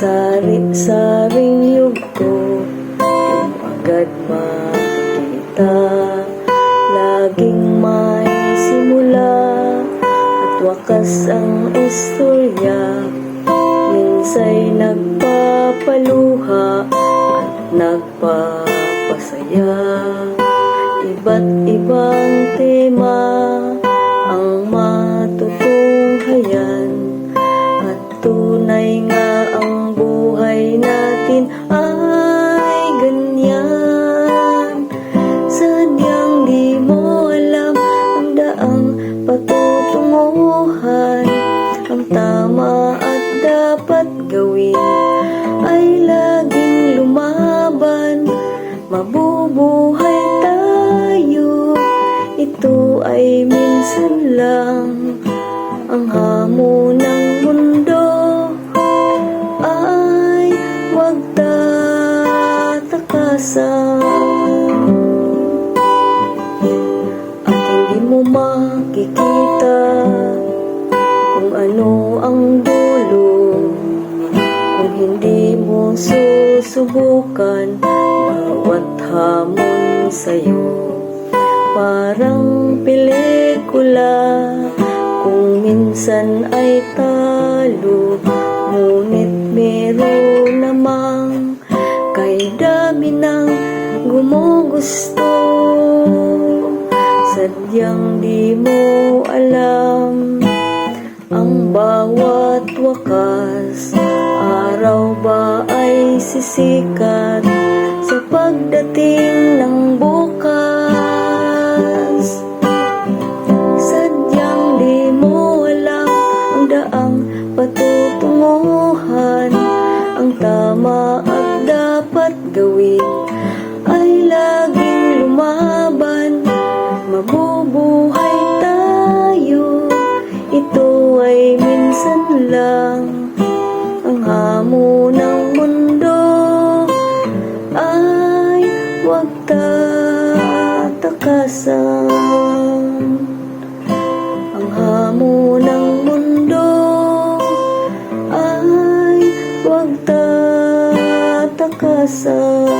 sari-saring yugto, di mo agad makikita. Laging may simula at wakas ang istorya. Minsa'y nagpapaluha at nagpapasaya. Iba't ibang tema ang matutunghayan, at tunay nga ang buhay natin ay ganyan. Sadyang di mo alam ang daang patutunguhan. Ang tama at dapat gawin ay laging lumaban. Mabubuhay tayo, ito ay minsan lang. Ang hamon ng mundo ay huwag tatakasan. At hindi mo makikita kung ano ang dulo, kung hindi mo susubukan bawat hamon sa'yo. Parang pelikula, kung minsan ay talo, ngunit meron namang kay dami ng gumugusto. Sadyang di mo alam ang bawat wakas. Araw ba ay sisikat sa pagdating ng bukas? Sadyang di mo alam ang daang patutunguhan. Ang tama at dapat gawin ay laging lumaban. Mabubuhay tayo, ito ay minsan lang. Ang hamon ng mundo ay huwag tatakasan. Ang hamon ng mundo ay huwag tatakasan.